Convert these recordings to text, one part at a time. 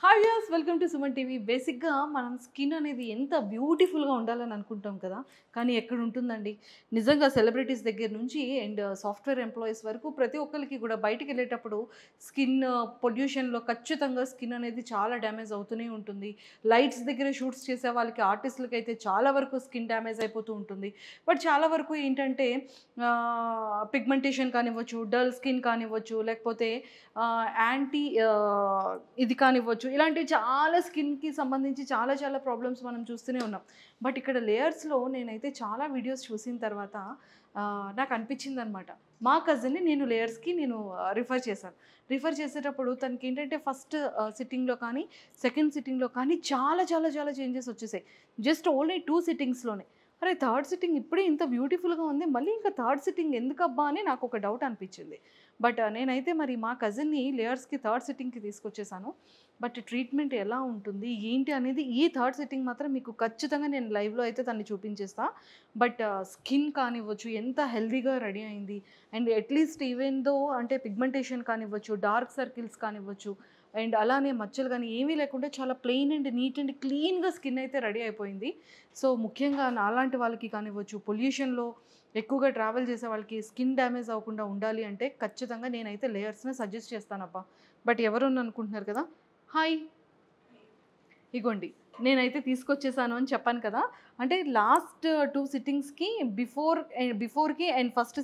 Hi viewers, welcome to Suman TV. బేసిక్గా మనం skin అనేది ఎంత బ్యూటిఫుల్గా ఉండాలని అనుకుంటాం కదా, కానీ ఎక్కడ ఉంటుందండి. నిజంగా సెలబ్రిటీస్ దగ్గర నుంచి అండ్ సాఫ్ట్వేర్ ఎంప్లాయీస్ వరకు ప్రతి ఒక్కరికి కూడా బయటికి వెళ్ళేటప్పుడు స్కిన్ పొల్యూషన్లో ఖచ్చితంగా స్కిన్ అనేది చాలా డ్యామేజ్ అవుతూనే ఉంటుంది. లైట్స్ దగ్గర షూట్స్ చేసే వాళ్ళకి, ఆర్టిస్టులకి అయితే చాలా వరకు స్కిన్ డ్యామేజ్ అయిపోతూ ఉంటుంది. బట్ చాలా వరకు ఏంటంటే పిగ్మెంటేషన్ కానివ్వచ్చు, డల్ స్కిన్ కానివ్వచ్చు, లేకపోతే యాంటీ ఇది కానివ్వచ్చు, ఇలాంటివి చాలా స్కిన్కి సంబంధించి చాలా చాలా ప్రాబ్లమ్స్ మనం చూస్తూనే ఉన్నాం. బట్ ఇక్కడ లేయర్స్లో నేనైతే చాలా వీడియోస్ చూసిన తర్వాత నాకు అనిపించింది అనమాట. మా కజిన్ని నేను లేయర్స్కి రిఫర్ చేసేటప్పుడు తనకి ఏంటంటే ఫస్ట్ సిట్టింగ్లో కానీ సెకండ్ సిట్టింగ్లో కానీ చాలా చాలా చాలా చేంజెస్ వచ్చేసాయి. Just only 2 సిట్టింగ్స్లోనే. అరే, థర్డ్ సిట్టింగ్ ఇప్పుడే ఇంత బ్యూటిఫుల్గా ఉంది, మళ్ళీ ఇంకా థర్డ్ సిట్టింగ్ ఎందుకబ్బా అని నాకు ఒక డౌట్ అనిపించింది. బట్ నేనైతే మరి మా కజిన్ని లేయర్స్కి థర్డ్ సిట్టింగ్కి తీసుకొచ్చేసాను. బట్ ట్రీట్మెంట్ ఎలా ఉంటుంది ఏంటి అనేది ఈ థర్డ్ సిట్టింగ్ మాత్రం మీకు ఖచ్చితంగా నేను లైవ్లో అయితే తన్ని చూపించేస్తా. బట్ స్కిన్ కానివ్వచ్చు ఎంత హెల్దీగా రెడీ అయింది. అండ్ అట్లీస్ట్ ఈవెన్ దో అంటే పిగ్మెంటేషన్ కానివ్వచ్చు, డార్క్ సర్కిల్స్ కానివ్వచ్చు, అండ్ అలానే మచ్చలు కానీ ఏమీ లేకుండా చాలా ప్లెయిన్ అండ్ నీట్ అండ్ క్లీన్గా స్కిన్ అయితే రెడీ అయిపోయింది. సో ముఖ్యంగా నాలాంటి వాళ్ళకి కానివ్వచ్చు, పొల్యూషన్లో ఎక్కువగా ట్రావెల్ చేసే వాళ్ళకి స్కిన్ డ్యామేజ్ అవ్వకుండా ఉండాలి అంటే ఖచ్చితంగా నేనైతే లేయర్స్ని సజెస్ట్ చేస్తానబ్బా. బట్ ఎవరు అనుకుంటున్నారు కదా, హాయ్ ఇగోండి నేనైతే తీసుకొచ్చేసాను అని చెప్పాను కదా. అంటే లాస్ట్ 2 సిట్టింగ్స్కి బిఫోర్కి అండ్ ఫస్ట్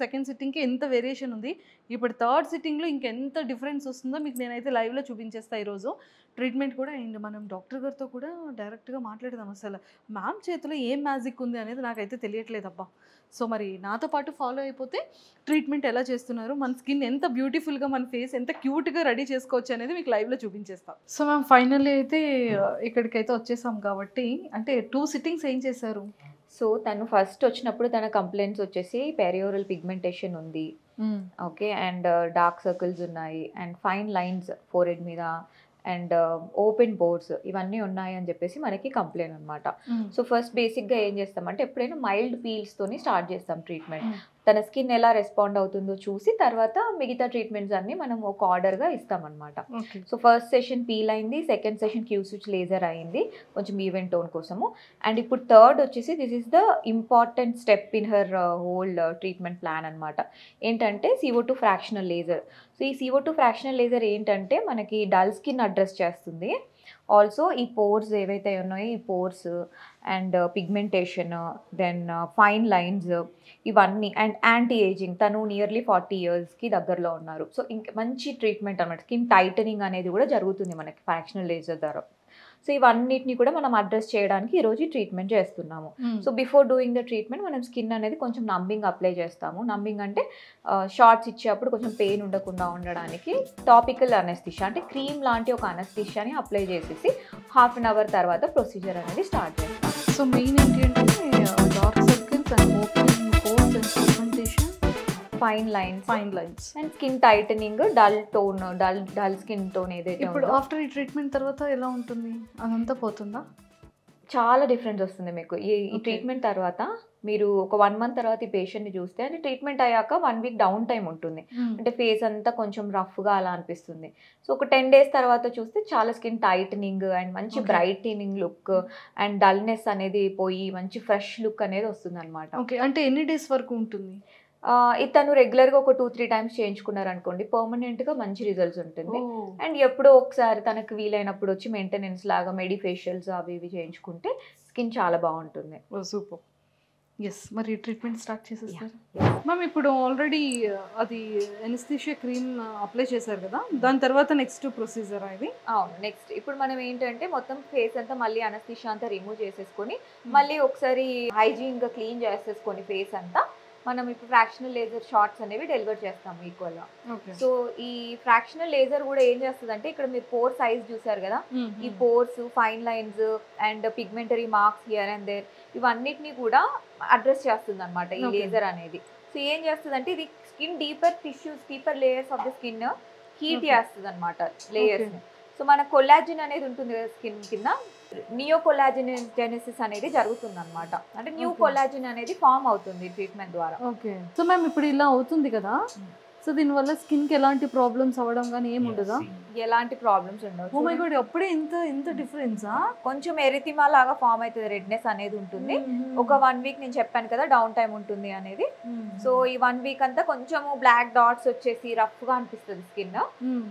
సెకండ్ సిట్టింగ్కి ఎంత వేరియేషన్ ఉంది, ఇప్పుడు థర్డ్ సిట్టింగ్లో ఇంకెంత డిఫరెన్స్ వస్తుందో మీకు నేనైతే లైవ్లో చూపించేస్తాను ఈరోజు. ట్రీట్మెంట్ కూడా అండ్ మనం డాక్టర్ గారితో కూడా డైరెక్ట్గా మాట్లాడదాం. అసలు మ్యామ్ చేతిలో ఏం మ్యాజిక్ ఉంది అనేది నాకైతే తెలియట్లేదబ్బా. సో మరి నాతో పాటు ఫాలో అయిపోతే ట్రీట్మెంట్ ఎలా చేస్తున్నారు, మన స్కిన్ ఎంత బ్యూటిఫుల్గా, మన ఫేస్ ఎంత క్యూట్గా రెడీ చేసుకోవచ్చు అనేది మీకు లైవ్లో చూపించేస్తాం. సో మ్యామ్ ఫైనల్లీ అయితే ఇక్కడికైతే వచ్చేసాం కాబట్టి, అంటే 2 సిట్టింగ్స్ ఏం చేశారు? సో తను ఫస్ట్ వచ్చినప్పుడు తన కంప్లైంట్స్ వచ్చేసి పెరియోరల్ పిగ్మెంటేషన్ ఉంది, ఓకే, అండ్ డార్క్ సర్కిల్స్ ఉన్నాయి, అండ్ ఫైన్ లైన్స్ ఫోర్హెడ్ మీద, అండ్ ఓపెన్ పోర్స్ ఇవన్నీ ఉన్నాయి అని చెప్పేసి మనకి కంప్లైంట్ అనమాట. సో ఫస్ట్ బేసిక్గా ఏం చేస్తామంటే ఎప్పుడైనా మైల్డ్ పీల్స్తోని స్టార్ట్ చేస్తాం ట్రీట్మెంట్. తన స్కిన్ ఎలా రెస్పాండ్ అవుతుందో చూసి తర్వాత మిగతా ట్రీట్మెంట్స్ అన్ని మనం ఒక ఆర్డర్గా ఇస్తామన్నమాట. సో ఫస్ట్ సెషన్ పీల్ అయింది, second session queue switch laser అయింది కొంచెం ఈవెన్ టోన్ కోసము, అండ్ ఇప్పుడు థర్డ్ వచ్చేసి this is the important step in her whole treatment plan అనమాట. ఏంటంటే CO2 ఫ్రాక్షనల్ లేజర్. సో ఈ CO2 ఫ్రాక్షనల్ లేజర్ ఏంటంటే మనకి డల్ స్కిన్ అడ్రస్ చేస్తుంది. ఆల్సో ఈ పోర్స్ ఏవైతే ఉన్నాయో ఈ pores and pigmentation, then fine lines ఇవన్నీ, అండ్ యాంటీ ఏజింగ్. తను నియర్లీ 40 yearsకి దగ్గరలో ఉన్నారు. సో ఇంక మంచి ట్రీట్మెంట్ అనమాట. స్కిన్ టైటనింగ్ అనేది కూడా జరుగుతుంది మనకి ఫ్రాక్షనల్ లేజర్ ద్వారా. సో ఇవన్నిటిని కూడా మనం అడ్రస్ చేయడానికి ఈరోజు ట్రీట్మెంట్ చేస్తున్నాము. So before doing the treatment మనం స్కిన్ అనేది కొంచెం నంబింగ్ అప్లై చేస్తాము. నంబింగ్ అంటే షార్ట్స్ ఇచ్చేటప్పుడు కొంచెం పెయిన్ ఉండకుండా ఉండడానికి టాపికల్ అనెస్థిషియా అంటే క్రీమ్ లాంటి ఒక అనెస్థిషియాని అప్లై చేసేసి హాఫ్ అన్ అవర్ తర్వాత ప్రొసీజర్ అనేది స్టార్ట్ చేస్తాం. సో మెయిన్ ఏంటి అంటే dark circles and open pores and pigmentation, fine lines and skin titling, dull skin tone ఏదైతే ఇప్పుడు ఆఫ్టర్ ఈ ట్రీట్మెంట్ తర్వాత ఎలా ఉంటుంది, అదంతా పోతుందా? చాలా డిఫరెన్స్ వస్తుంది మీకు ఈ ట్రీట్మెంట్ తర్వాత. మీరు ఒక 1 month తర్వాత ఈ పేషెంట్ని చూస్తే అంటే ట్రీట్మెంట్ అయ్యాక 1 week డౌన్ టైం ఉంటుంది. అంటే ఫేస్ అంతా కొంచెం రఫ్గా అలా అనిపిస్తుంది. సో ఒక 10 days తర్వాత చూస్తే చాలా స్కిన్ టైటనింగ్ అండ్ మంచి బ్రైటనింగ్ లుక్ అండ్ డల్నెస్ అనేది పోయి మంచి ఫ్రెష్ లుక్ అనేది వస్తుంది అనమాట. ఓకే, అంటే ఎన్ని డేస్ వరకు ఉంటుంది? తను రెగ్యులర్గా ఒక 2-3 times చేయించుకున్నారనుకోండి పర్మనెంట్గా మంచి రిజల్ట్స్ ఉంటుంది. అండ్ ఎప్పుడో ఒకసారి తనకు వీలైనప్పుడు వచ్చి మెయింటెనెన్స్ లాగా మెడిఫేషియల్స్ అవి ఇవి చేయించుకుంటే స్కిన్ చాలా బాగుంటుంది. సూపర్. ఎస్, మరి ట్రీట్మెంట్ స్టార్ట్ చేసేస్తారు మ్యామ్. ఇప్పుడు ఆల్రెడీ అది ఎనస్థీషియా క్రీమ్ అప్లై చేశారు కదా, దాని తర్వాత నెక్స్ట్ ప్రొసీజర్ అది? అవును, నెక్స్ట్ ఇప్పుడు మనం ఏంటంటే మొత్తం ఫేస్ అంతా మళ్ళీ అనస్థీషియా అంతా రిమూవ్ చేసేసుకొని మళ్ళీ ఒకసారి హైజీన్గా క్లీన్ చేసేసుకొని ఫేస్ అంతా మనం ఇప్పుడు ఫ్రాక్షనల్ లేజర్ షార్ట్స్ అనేవి డెలివర్ చేస్తాము ఈక్వల్గా. సో ఈ ఫ్రాక్షనల్ లేజర్ కూడా ఏం చేస్తుంది అంటే ఇక్కడ మీరు పోర్ సైజ్ చూసారు కదా, ఈ pores, fine lines and pigmentary marks here and there ఇవన్నిటిని కూడా అడ్రస్ చేస్తుంది అనమాట ఈ లేజర్ అనేది. సో ఏం చేస్తుంది అంటే ఇది skin deeper layers of the skin heat చేస్తుంది అనమాట లేయర్స్. సో మన కొలాజిన్ అనేది ఉంటుంది కదా స్కిన్ కింద, నియో కొలాజినెసిస్ అనేది జరుగుతుంది అనమాట. అంటే న్యూ కొలాజిన్ అనేది ఫామ్ అవుతుంది ట్రీట్మెంట్ ద్వారా. ఓకే. సో మ్యామ్ ఇప్పుడు ఇలా అవుతుంది కదా, సో దీనివల్ల స్కిన్కి ఎలాంటి ప్రాబ్లమ్స్ అవ్వడం కానీ ఏమి ఉండదా? ఎలాంటి ప్రాబ్లమ్స్ ఉండవు. ఓ మై గాడ్, అప్పుడే ఇంత డిఫరెన్సా? కొంచెం ఎరితిమా లాగా ఫామ్ అవుతుంది, రెడ్నెస్ అనేది ఉంటుంది. ఒక 1 వీక్ నేను చెప్పాను కదా డౌన్ టైం ఉంటుంది అనేది. సో ఈ 1 వీక్ అంతా కొంచెం బ్లాక్ డాట్స్ వచ్చేసి రఫ్ గా అనిపిస్తుంది స్కిన్.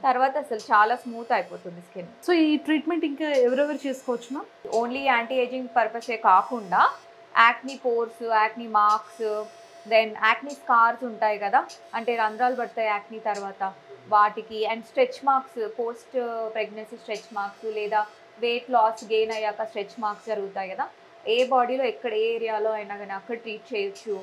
తర్వాత అసలు చాలా స్మూత్ అయిపోతుంది స్కిన్. సో ఈ ట్రీట్మెంట్ ఇంకా ఎవరెవరు చేసుకోవచ్చునా? ఓన్లీ యాంటీ ఏజింగ్ పర్పసే కాకుండా acne pores, acne marks, then acne scars ఉంటాయి కదా, అంటే రంధ్రాలు పడతాయి యాక్నీ తర్వాత, వాటికి, and stretch marks, post pregnancy stretch marks, లేదా వెయిట్ లాస్ గెయిన్ అయ్యాక స్ట్రెచ్ మార్క్స్ జరుగుతాయి కదా, ఏ బాడీలో ఎక్కడ ఏ ఏరియాలో అయినా కానీ అక్కడ ట్రీట్ చేయొచ్చు.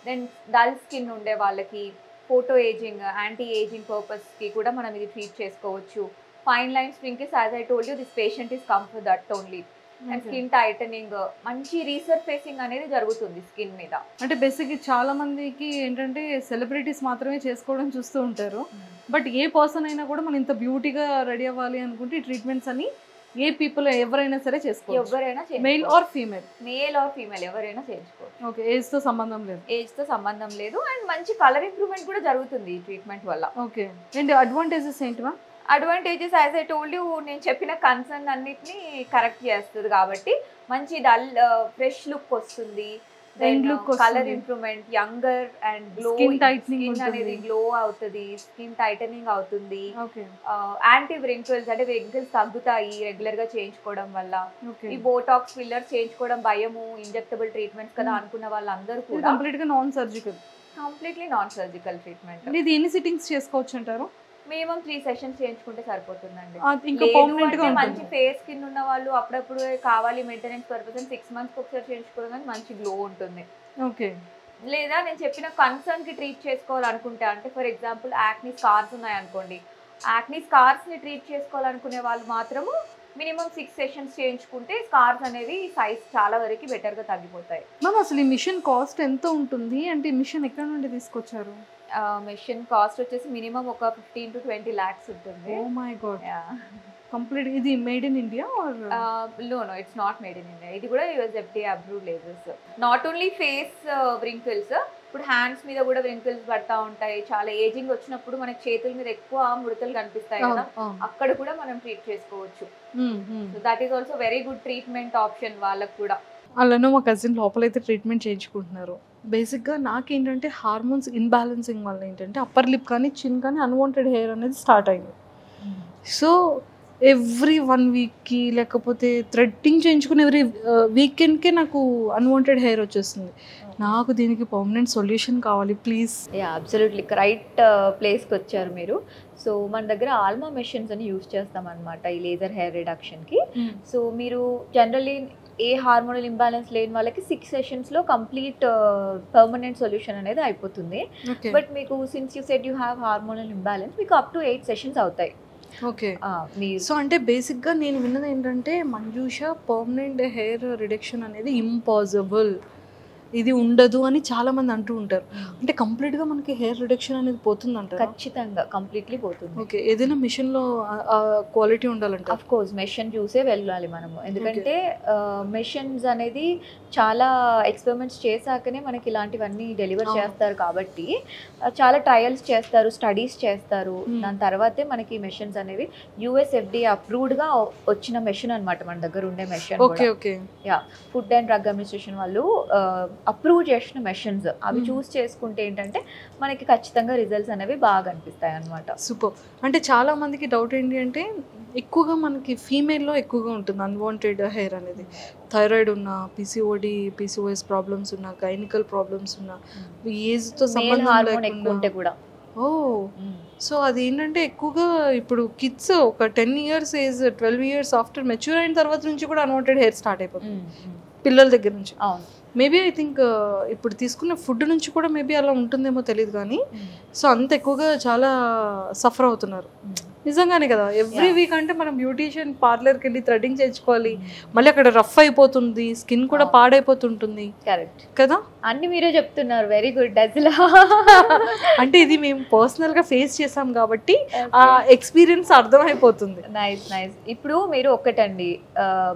దెన్ డల్ స్కిన్ ఉండే వాళ్ళకి ఫోటో ఏజింగ్, యాంటీ ఏజింగ్ పర్పస్కి కూడా మనం ఇది ట్రీట్ చేసుకోవచ్చు. Fine lines, sprinkles, as I told you this patient is come for that only. And skin tightening, మంచి రీసర్ఫేసింగ్ అనేది జరుగుతుంది స్కిన్ మీద. అంటే బేసిక్గా చాలా మందికి ఏంటంటే సెలబ్రిటీస్ మాత్రమే చేసుకోవడం చూస్తూ ఉంటారు. బట్ ఏ పర్సన్ అయినా కూడా మనం ఇంత బ్యూటీగా రెడీ అవ్వాలి అనుకుంటే ఈ ట్రీట్మెంట్స్ అని ఏ పీపుల్ ఎవరైనా సరే చేసుకోవచ్చు. ఎవరైనా, male or female, male or female ఎవరైనా చేయించుకోవచ్చు. ఓకే, ఏజ్తో సంబంధం లేదు. ఏజ్తో సంబంధం లేదు. అండ్ మంచి కలర్ ఇంప్రూవ్మెంట్ కూడా జరుగుతుంది ఈ ట్రీట్మెంట్ వల్ల. ఓకే, అండ్ అడ్వాంటేజెస్ ఏంటివా? Advantages as I told you, నేను చెప్పిన కన్సర్న్ అన్నిటిని కరెక్ట్ చేస్తుంది కాబట్టి మంచి డల్ ఫ్రెష్ లుక్ వస్తుంది. Colour improvement, younger and glow, skin అనేది గ్లో అవుతుంది, స్కిన్ టైటనింగ్ అవుతుంది. యాంటీ వ్రింకిల్స్, అంటే వ్రింకిల్స్ తగ్గుతాయి రెగ్యులర్ గా చేయించుకోవడం వల్ల. ఈ బోటాక్స్, ఫిల్లర్స్ చేయించుకోవడం భయము, ఇంజెక్టబుల్ ట్రీట్మెంట్స్ కదా అనుకున్న వాళ్ళందరూ కూడా కంప్లీట్లీ నాన్ సర్జికల్ ట్రీట్మెంట్. ఇది ఎన్ని సిట్టింగ్స్ చేసుకోవచ్చు అంటారు? మినిమం 3 సెషన్స్ చేయించుకుంటే సరిపోతుందండి. మంచి ఫేస్ స్కిన్ ఉన్న వాళ్ళు అప్పుడప్పుడు కావాలి మెయింటెనెన్స్ పర్పస్ 6 మంత్స్ ఒకసారి చేయించుకోవడం కానీ మంచి గ్లో ఉంటుంది. ఓకే, లేదా నేను చెప్పిన కన్సర్న్ కి ట్రీట్ చేసుకోవాలనుకుంటే, అంటే ఫర్ ఎగ్జాంపుల్ యాక్నీ స్కార్స్ ఉన్నాయనుకోండి, యాక్నీ స్కార్స్ ని ట్రీట్ చేసుకోవాలనుకునే వాళ్ళు మాత్రము మినిమం 6 సెషన్స్ చేయించుకుంటే స్కార్స్ అనేది సైజ్ చాలా వరకు బెటర్ గా తగ్గిపోతాయి. మ్యామ్ అసలు ఈ మిషన్ కాస్ట్ ఎంత ఉంటుంది? అంటే ఈ మిషన్ ఎక్కడ నుండి తీసుకొచ్చారు? మిషన్ కాస్ట్ వచ్చేసి మినిమం ఒక 15 to 20 lakhs ఉంటుంది. Oh my God, complete. ఇది made in India are? No it's not made in India. ఇది కూడా USFDA approved lasers. Not only face wrinkles, ఇప్పుడు హ్యాండ్స్ మీద కూడా వ్రింకిల్స్ పడతా ఉంటాయి. చాలా ఏజింగ్ వచ్చినప్పుడు మనకి చేతుల మీద ఎక్కువ ముడతలు కనిపిస్తాయి కదా, అక్కడ కూడా మనం ట్రీట్ చేసుకోవచ్చు. So that is also very good treatment option వాళ్ళకు కూడా. అలానే మా కజిన్ లోపలైతే ట్రీట్మెంట్ చేయించుకుంటున్నారు. బేసిక్గా నాకేంటంటే హార్మోన్స్ ఇన్బ్యాలెన్సింగ్ వల్ల ఏంటంటే అప్పర్ లిప్ కానీ చిన్ కానీ అన్వాంటెడ్ హెయిర్ అనేది స్టార్ట్ అయింది. సో ఎవ్రీ 1 వీక్కి లేకపోతే థ్రెడ్డింగ్ చేయించుకుని ఎవ్రీ వీకెండ్కే నాకు అన్వాంటెడ్ హెయిర్ వచ్చేస్తుంది. నాకు దీనికి పర్మనెంట్ సొల్యూషన్ కావాలి ప్లీజ్. అబ్సల్యూట్లీ రైట్ ప్లేస్కి వచ్చారు మీరు. సో మన దగ్గర ఆల్మా మెషిన్స్ అని యూజ్ చేస్తాం అనమాట ఈ లేజర్ హెయిర్ రిడక్షన్కి. సో మీరు జనరల్లీ ఏ హార్మోనల్ ఇంబ్యాలెన్స్ లేని వాళ్ళకి 6 సెషన్స్లో కంప్లీట్ పర్మనెంట్ సొల్యూషన్ అనేది అయిపోతుంది. బట్ మీకు since you said you have hormonal imbalance, మీకు అప్ టు 8 సెషన్స్ అవుతాయి. ఓకే, సో అంటే బేసిక్గా నేను విన్నది ఏంటంటే మంజూష పర్మనెంట్ హెయిర్ రిడక్షన్ అనేది ఇంపాసిబుల్, ఇది ఉండదు అని చాలా మంది అంటూ ఉంటారు. అంటే కంప్లీట్ గా మనకి హెయిర్ రిడక్షన్ అనేది పోతుంది అంటారు? ఖచ్చితంగా కంప్లీట్లీ పోతుంది. ఓకే, ఏదైనా మిషన్ లో క్వాలిటీ ఉండాలంటే ఆఫ్ కోర్స్ మెషిన్ చూసే వెళ్ళాలి మనము. ఎందుకంటే మెషిన్స్ అనేది చాలా ఎక్స్పెరిమెంట్స్ చేశాకనే మనకి ఇలాంటివన్నీ డెలివర్ చేస్తారు కాబట్టి చాలా ట్రయల్స్ చేస్తారు, స్టడీస్ చేస్తారు. దాని తర్వాతే మనకి మెషిన్స్ అనేవి USFDA అప్రూవ్డ్ గా వచ్చిన మెషిన్ అనమాట మన దగ్గర ఉండే machine. Okay okay, yeah, food and drug administration వాళ్ళు అప్రూవ్ చేసిన మెషిన్స్ అవి చూస్ చేసుకుంటే ఏంటంటే మనకి ఖచ్చితంగా రిజల్ట్స్ అనేవి బాగా అనిపిస్తాయి అన్నమాట. సూపర్. అంటే చాలా మందికి డౌట్ ఏంటి అంటే ఎక్కువగా మనకి ఫీమేల్లో ఎక్కువగా ఉంటుంది అన్వాంటెడ్ హెయిర్ అనేది. థైరాయిడ్ ఉన్న, PCOS ప్రాబ్లమ్స్ ఉన్న, గైనికల్ ప్రాబ్లమ్స్ ఉన్న, ఏజ్తో సంబంధం లేకుండా కూడా. ఓ, సో అది ఏంటంటే ఎక్కువగా ఇప్పుడు కిడ్స్ ఒక 10 years age 12 years after mature అయిన తర్వాత నుంచి కూడా అన్వాంటెడ్ హెయిర్ స్టార్ట్ అయిపోతుంది పిల్లల దగ్గర నుంచి. అవును, మేబీ ఐ థింక్ ఇప్పుడు తీసుకున్న ఫుడ్ నుంచి కూడా మేబీ అలా ఉంటుందేమో తెలియదు కానీ సో అంత ఎక్కువగా చాలా సఫర్ అవుతున్నారు. నిజంగానే కదా, ఎవ్రీ వీక్ అంటే మనం బ్యూటీషియన్ పార్లర్కి వెళ్ళి థ్రెడ్డింగ్ చేయించుకోవాలి, మళ్ళీ అక్కడ రఫ్ అయిపోతుంది, స్కిన్ కూడా పాడైపోతుంటుంది. కరెక్ట్ కదా, అన్ని మీరే చెప్తున్నారు, వెరీ గుడ్ అసలు. అంటే ఇది మేము పర్సనల్ గా ఫేస్ చేసాం కాబట్టి ఆ ఎక్స్పీరియన్స్ అర్థమైపోతుంది. Nice nice. ఇప్పుడు మీరు ఒక్కటండి,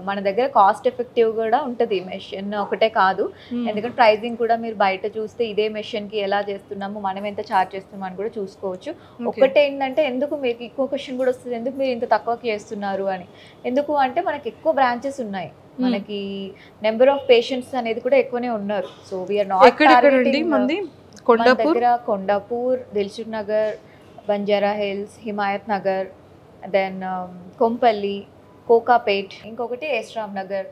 మన దగ్గర కాస్ట్ ఎఫెక్టివ్ కూడా ఉంటుంది మెషిన్ ఒకటే కాదు, ఎందుకంటే ప్రైజింగ్ కూడా మీరు బయట చూస్తే ఇదే మెషిన్ కి ఎలా చేస్తున్నాము, మనం ఎంత ఛార్జ్ చేస్తున్నాం అని కూడా చూసుకోవచ్చు. ఒకటే ఏంటంటే, ఎందుకు మీకు ఎక్కువ క్వశ్చన్ కూడా వస్తుంది, ఎందుకు మీరు ఇంత తక్కువకి చేస్తున్నారు అని. ఎందుకు అంటే మనకి ఎక్కువ బ్రాంచెస్ ఉన్నాయి, మనకి నెంబర్ ఆఫ్ పేషెంట్స్ అనేది కూడా ఎక్కువనే ఉన్నారు. So we're not targeting. మన దగ్గర Kondapur, Dilsukhnagar, Banjara Hills, Himayatnagar, then Kompally, Kokapet, ఇంకొకటి ఎస్రామ్ నగర్,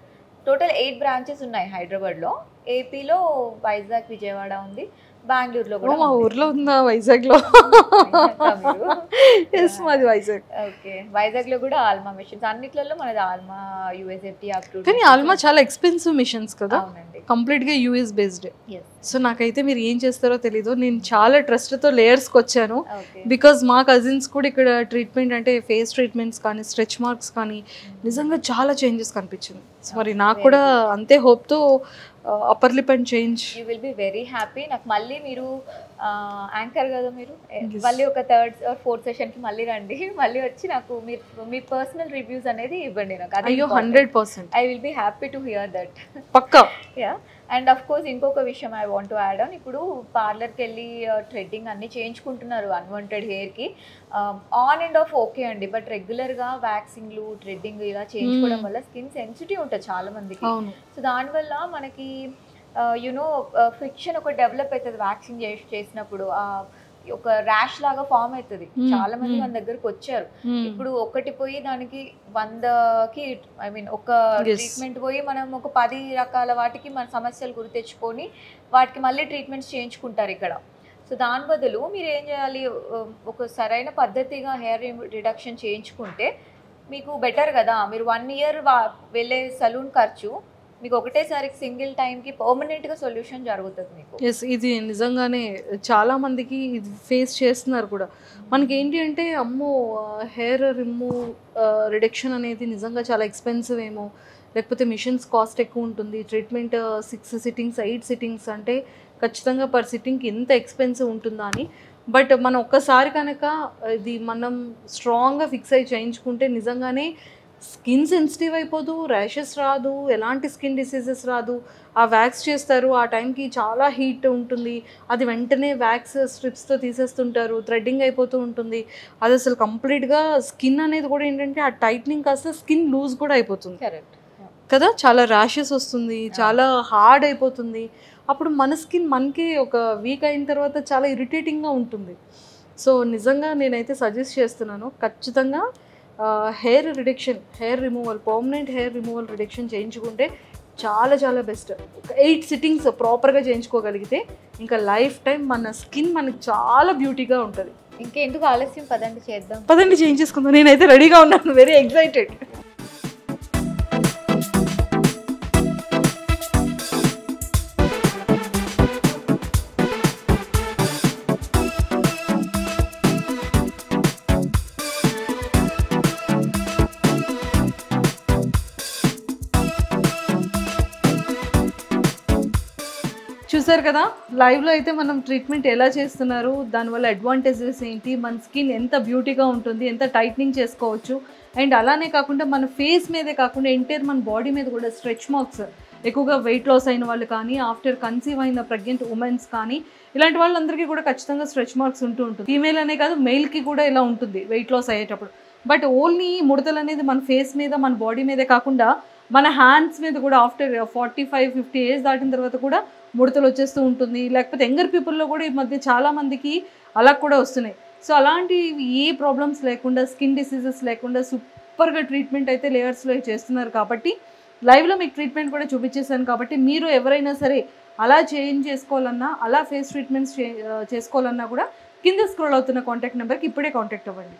టోటల్ 8 బ్రాంచెస్ ఉన్నాయి హైదరాబాద్లో. ఏపీలో వైజాగ్, విజయవాడ ఉంది, బెంగళూరులో కూడా. మా ఊర్లో ఉందా వైజాగ్ లో? మాది వైజాగ్. ఓకే, వైజాగ్ లో కూడా ఆల్మా మిషన్స్, అన్నిట్లలో మనది ఆల్మా యూఎస్ఎఫ్టీ అప్రూవ్డ్. కానీ ఆల్మా చాలా ఎక్స్పెన్సివ్ మిషన్స్ కదా, అవునండి, కంప్లీట్ గా యూఎస్ బేస్డ్. సో నాకైతే మీరు ఏం చేస్తారో తెలీదు, నేను చాలా ట్రస్ట్ తో లేయర్స్కి వచ్చాను. బికాజ్ మా కజిన్స్ కూడా ఇక్కడ ట్రీట్మెంట్ అంటే ఫేస్ ట్రీట్మెంట్స్ కానీ స్ట్రెచ్ మార్క్స్ కానీ నిజంగా చాలా చేంజెస్ కనిపించింది. సో మరి నాకు కూడా అంతే హోప్తో upper lip and change. You will be very happy. నాకు మళ్ళీ మీరు యాంకర్ కదా, మీరు మళ్ళీ ఒక 3rd or 4th సెషన్కి మళ్ళీ రండి, మళ్ళీ వచ్చి నాకు మీరు మీ పర్సనల్ రివ్యూస్ అనేది ఇవ్వండి నాకు. అయ్యో 100%. I will be happy to hear that. పక్కా. యా. అండ్ అఫ్ కోర్స్ ఇంకొక విషయం I want to add on, ఇప్పుడు పార్లర్కి వెళ్ళి థ్రెడ్డింగ్ అన్ని చేయించుకుంటున్నారు అన్వాంటెడ్ హెయిర్కి, ఆన్ అండ్ ఆఫ్ ఓకే అండి, బట్ రెగ్యులర్గా వ్యాక్సింగ్లు, థ్రెడ్డింగ్ ఇలా చేయించుకోవడం వల్ల స్కిన్ సెన్సిటివ్ ఉంటుంది చాలా మందికి. సో దానివల్ల మనకి యునో ఫ్రిక్షన్ ఒక డెవలప్ అవుతుంది వ్యాక్సింగ్ చేసినప్పుడు, ఒక ర్యాష్ లాగా ఫామ్ అవుతుంది. చాలా మంది మన దగ్గరకు వచ్చారు, ఇప్పుడు ఒకటి పోయి దానికి 100కి ఐ మీన్ ఒక ట్రీట్మెంట్ పోయి మనం ఒక 10 రకాల వాటికి మన సమస్యలు గురి తెచ్చుకొని వాటికి మళ్ళీ ట్రీట్మెంట్స్ చేయించుకుంటారు ఇక్కడ. సో దాని బదులు మీరు ఏం చేయాలి, ఒక సరైన పద్ధతిగా హెయిర్ రిడక్షన్ చేయించుకుంటే మీకు బెటర్ కదా. మీరు 1 year వెళ్ళే సలూన్ ఖర్చు మీకు ఒకటేసారి సింగిల్ టైంకి పర్మనెంట్గా సొల్యూషన్ జరుగుతుంది మీకు. ఎస్, ఇది నిజంగానే చాలా మందికి ఇది ఫేస్ చేస్తున్నారు కూడా. మనకి ఏంటి అంటే, అమ్మో హెయిర్ రిడక్షన్ అనేది నిజంగా చాలా ఎక్స్పెన్సివ్ ఏమో, లేకపోతే మిషన్స్ కాస్ట్ ఎక్కువ ఉంటుంది, ట్రీట్మెంట్ 6 sittings 8 sittings అంటే ఖచ్చితంగా పర్ సిట్టింగ్కి ఎంత ఎక్స్పెన్సివ్ ఉంటుందా అని. బట్ మనం ఒక్కసారి కనుక ఇది మనం స్ట్రాంగ్గా ఫిక్స్ అయ్యి చేయించుకుంటే నిజంగానే స్కిన్ సెన్సిటివ్ అయిపోదు, ర్యాషెస్ రాదు, ఎలాంటి స్కిన్ డిసీజెస్ రాదు. ఆ వ్యాక్స్ చేస్తారు, ఆ టైంకి చాలా హీట్ ఉంటుంది, అది వెంటనే వ్యాక్స్ స్ట్రిప్స్తో తీసేస్తుంటారు, థ్రెడ్డింగ్ అయిపోతూ ఉంటుంది. అది అసలు కంప్లీట్గా స్కిన్ అనేది కూడా ఏంటంటే ఆ టైట్నింగ్ కాస్త స్కిన్ లూజ్ కూడా అయిపోతుంది కదా, చాలా ర్యాషెస్ వస్తుంది, చాలా హార్డ్ అయిపోతుంది. అప్పుడు మన స్కిన్ మనకి ఒక వీక్ అయిన తర్వాత చాలా ఇరిటేటింగ్గా ఉంటుంది. సో నిజంగా నేనైతే సజెస్ట్ చేస్తున్నాను, ఖచ్చితంగా hair reduction, hair removal, permanent hair removal reduction చేయించుకుంటే చాలా చాలా బెస్ట్. 8 sittings ప్రాపర్గా చేయించుకోగలిగితే ఇంకా లైఫ్ టైం మన స్కిన్ మనకి చాలా బ్యూటీగా ఉంటుంది. ఇంకెందుకు ఆలస్యం, పదండి చేద్దాం. పదండి చేయించేసుకుందాం, నేనైతే రెడీగా ఉన్నాను, వెరీ ఎక్సైటెడ్. చూసారు కదా, లైవ్లో అయితే మనం ట్రీట్మెంట్ ఎలా చేస్తున్నారు, దానివల్ల అడ్వాంటేజెస్ ఏంటి, మన స్కిన్ ఎంత బ్యూటీగా ఉంటుంది, ఎంత టైట్నింగ్ చేసుకోవచ్చు. అండ్ అలానే కాకుండా మన ఫేస్ మీదే కాకుండా ఎంటైర్ మన బాడీ మీద కూడా స్ట్రెచ్ మార్క్స్, ఎక్కువగా వెయిట్ లాస్ అయిన వాళ్ళు కానీ, ఆఫ్టర్ కన్సీవ్ అయిన ప్రెగ్నెంట్ ఉమెన్స్ కానీ, ఇలాంటి వాళ్ళందరికీ కూడా ఖచ్చితంగా స్ట్రెచ్ మార్క్స్ ఉంటుంది. ఫీమేల్ అనే కాదు, మెయిల్కి కూడా ఇలా ఉంటుంది వెయిట్ లాస్ అయ్యేటప్పుడు. బట్ ఓన్లీ ముడతలు అనేది మన ఫేస్ మీద, మన బాడీ మీదే కాకుండా మన హ్యాండ్స్ మీద కూడా ఆఫ్టర్ 45-50 ఏజ్ దాటిన తర్వాత కూడా ముడతలు వచ్చేస్తూ ఉంటుంది. లేకపోతే యంగర్ పీపుల్లో కూడా ఈ మధ్య చాలామందికి అలా కూడా వస్తున్నాయి. సో అలాంటి ఏ ప్రాబ్లమ్స్ లేకుండా, స్కిన్ డిసీజెస్ లేకుండా సూపర్గా ట్రీట్మెంట్ అయితే లేయర్స్లో చేస్తున్నారు. కాబట్టి లైవ్లో మీకు ట్రీట్మెంట్ కూడా చూపించేసాను. కాబట్టి మీరు ఎవరైనా సరే అలా చేంజ్ చేసుకోవాలన్నా, అలా ఫేస్ ట్రీట్మెంట్స్ చేసుకోవాలన్నా కూడా కింద స్క్రోల్ అవుతున్న కాంటాక్ట్ నెంబర్కి ఇప్పుడే కాంటాక్ట్ అవ్వండి.